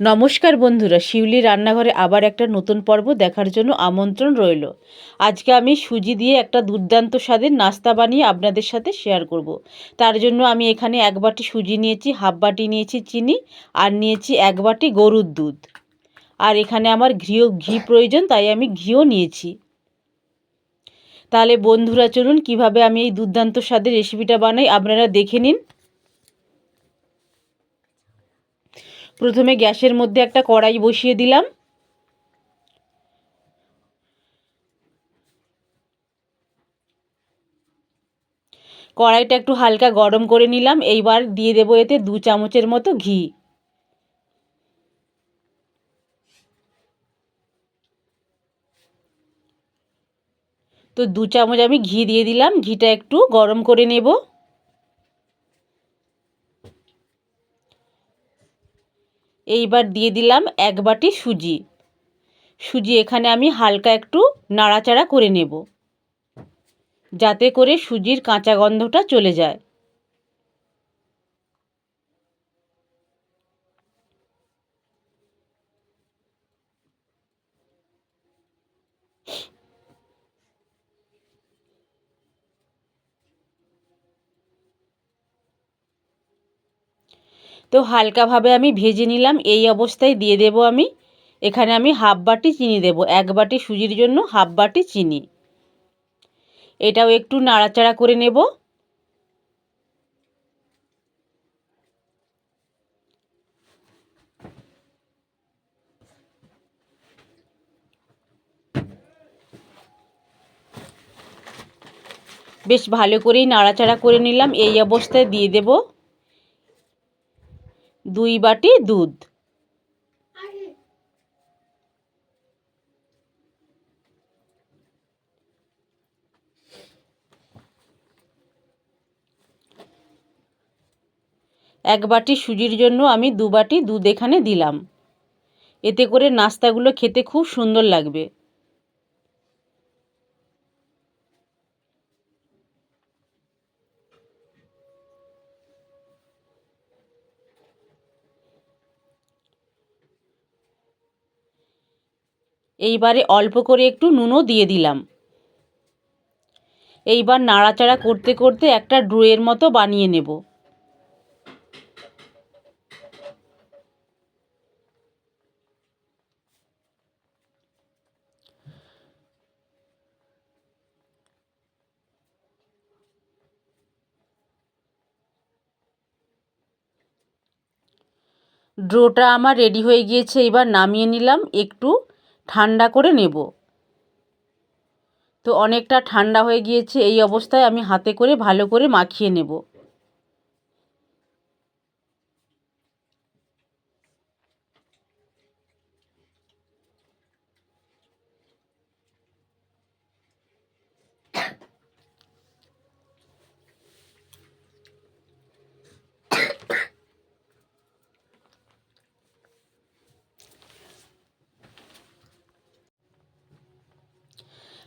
নমস্কার বন্ধুরা, শিউলি রান্নাঘরে আবার একটা নতুন পর্ব দেখার জন্য আমন্ত্রণ রইল। আজকে আমি সুজি দিয়ে একটা দুর্দান্ত স্বাদের নাস্তা বানিয়ে আপনাদের সাথে শেয়ার করব। তার জন্য আমি এখানে 1 বাটি সুজি নিয়েছি, হাফ বাটি নিয়েছি চিনি, আর নিয়েছি 1 বাটি গরুর দুধ। আর এখানে আমার ঘি প্রয়োজন, তাই আমি ঘিও নিয়েছি। তাহলে বন্ধুরা চলুন কিভাবে আমি এই দুর্দান্ত স্বাদের রেসিপিটা বানাই আপনারা দেখে নিন। প্রথমে গ্যাসের মধ্যে একটা কড়াই বসিয়ে দিলাম। কড়াইটা একটু হালকা গরম করে নিলাম। এইবার দিয়ে দেবো এতে 2 চামচের মতো ঘি। তো 2 চামচ আমি ঘি দিয়ে দিলাম। ঘিটা একটু গরম করে নেব। এইবার দিয়ে দিলাম 1 বাটি সুজি। সুজি এখানে আমি হালকা একটু নাড়াচাড়া করে নেব, যাতে করে সুজির কাঁচা গন্ধটা চলে যায়। তো হালকাভাবে আমি ভেজে নিলাম। এই অবস্থায় দিয়ে দেব এখানে আমি হাফ বাটি চিনি দেব। 1 বাটি সুজির জন্য হাফ বাটি চিনি। এটাও একটু নাড়াচাড়া করে নেব। বেশ ভালো করেই নাড়াচাড়া করে নিলাম। এই অবস্থায় দিয়ে দেব 2 বাটি দুধ। এক বাটি সুজির জন্য আমি 2 বাটি দুধ এখানে দিলাম। এতে করে নাস্তাগুলো খেতে খুব সুন্দর লাগবে। এইবারে অল্প করে একটু নুনও দিয়ে দিলাম। এইবার নাড়াচাড়া করতে করতে একটা ডোয়ের মতো বানিয়ে নেব। ডোটা আমার রেডি হয়ে গিয়েছে। এবার নামিয়ে নিলাম, একটু ঠান্ডা করে নেব। তো অনেকটা ঠান্ডা হয়ে গিয়েছে। এই অবস্থায় আমি হাতে করে ভালো করে মাখিয়ে নেব।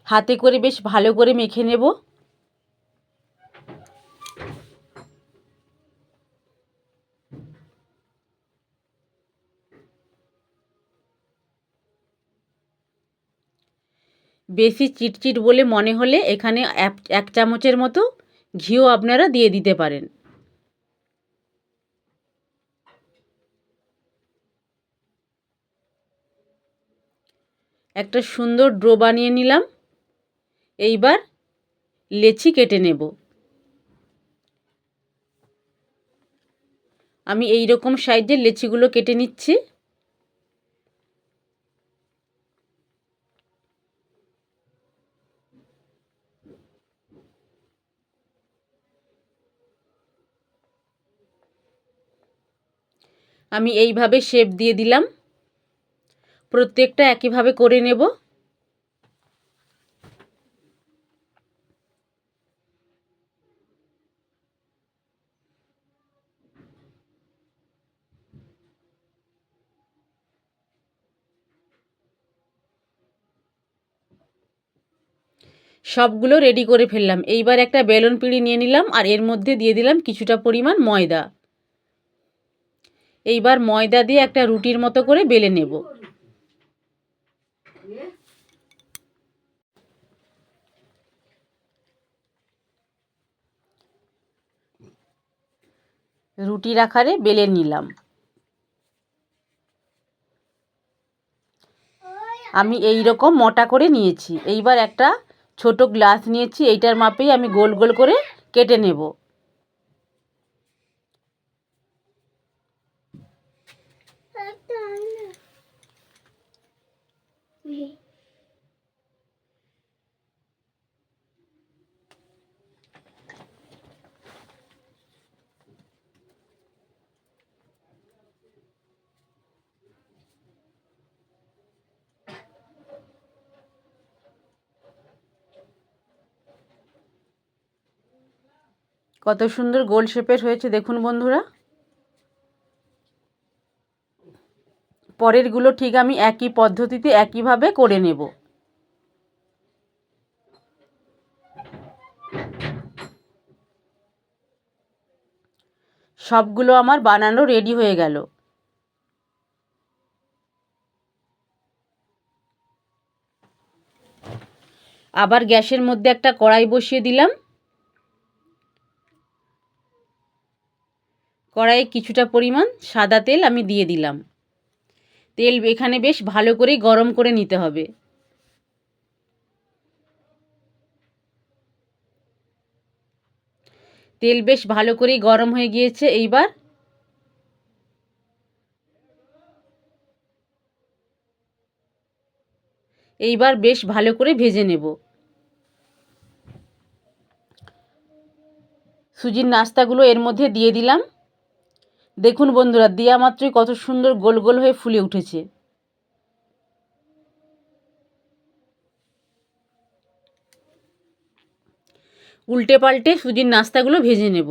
হাতে করে বেশ ভালো করে মেখে নেব। বেশি চিটচিট বলে মনে হলে এখানে 1 চামচের মতো ঘিও আপনারা দিয়ে দিতে পারেন। একটা সুন্দর ডো বানিয়ে নিলাম। এইবার লেচি কেটে নেব। আমি এই রকম সাইজের লেচিগুলো কেটে নিচ্ছি। আমি এইভাবে শেপ দিয়ে দিলাম। প্রত্যেকটা একইভাবে করে নেব। সবগুলো রেডি করে ফেললাম। এইবার একটা বেলুন পিঁড়ি নিয়ে নিলাম, আর এর মধ্যে দিয়ে দিলাম কিছুটা পরিমাণ ময়দা। এইবার ময়দা দিয়ে একটা রুটির মতো করে বেলে নেব। রুটির আকারে বেলে নিলাম। আমি এই রকম মোটা করে নিয়েছি। এইবার একটা ছোট গ্লাস নিয়েছি, এইটার মাপেই আমি গোল গোল করে কেটে নেব। কত সুন্দর গোল শেপের হয়েছে দেখুন বন্ধুরা। পরেরগুলো ঠিক আমি একই পদ্ধতিতে একইভাবে করে নেব। সবগুলো আমার বানানো রেডি হয়ে গেল। আবার গ্যাসের মধ্যে একটা কড়াই বসিয়ে দিলাম। কড়াইয়ে কিছুটা পরিমাণ সাদা তেল আমি দিয়ে দিলাম। তেল এখানে বেশ ভালো করেই গরম করে নিতে হবে। তেল বেশ ভালো করেই গরম হয়ে গিয়েছে। এইবার বেশ ভালো করে ভেজে নেব। সুজির নাস্তাগুলো এর মধ্যে দিয়ে দিলাম। দেখুন বন্ধুরা, দেওয়া মাত্রই কত সুন্দর গোল গোল হয়ে ফুলে উঠেছে। উল্টে পাল্টে সুজির নাস্তাগুলো ভেজে নেব।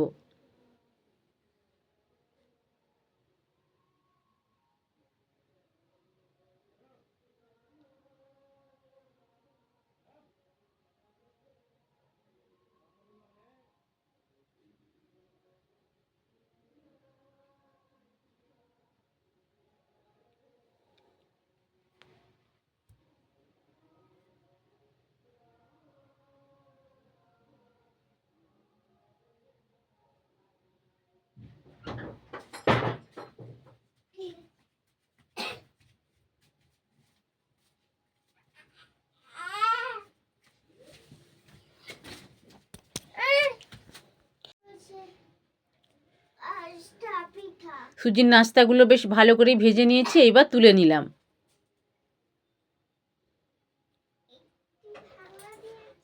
সুজির নাস্তাগুলো বেশ ভালো করে ভেজে নিয়েছি, এইবার তুলে নিলাম।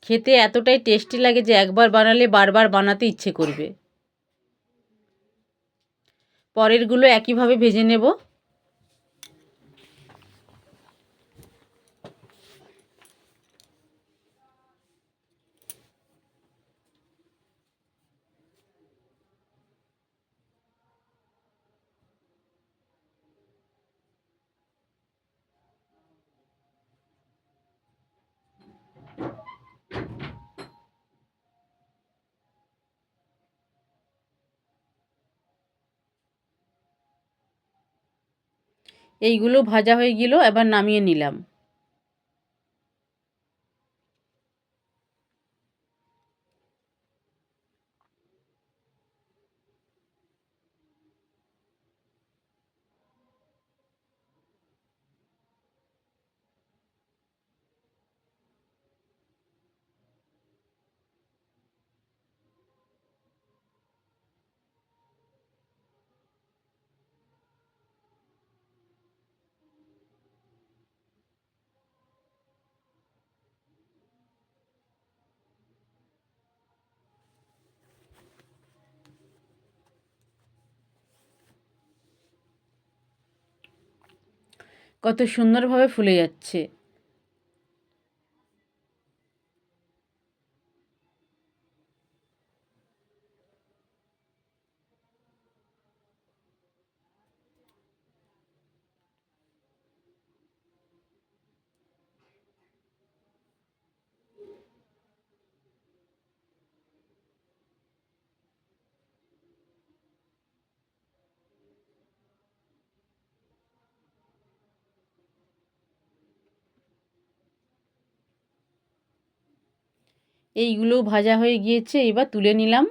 খেতে এতটাই টেস্টি লাগে যে একবার বানালে বারবার বানাতে ইচ্ছে করবে। পরেরগুলো একইভাবে ভেজে নেব। এইগুলো ভাজা হয়ে গেল, এবার নামিয়ে নিলাম। কত সুন্দরভাবে ফুলে যাচ্ছে। এইগুলো ভাজা হয়ে গিয়েছে, এবার তুলে নিলাম।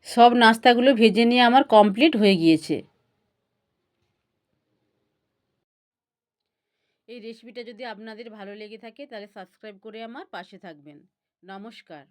সব নাস্তাগুলো ভেজে নিয়ে আমার কমপ্লিট হয়ে গিয়েছে। এই রেসিপিটা যদি আপনাদের ভালো লেগে থাকে তাহলে সাবস্ক্রাইব করে আমার পাশে থাকবেন। নমস্কার।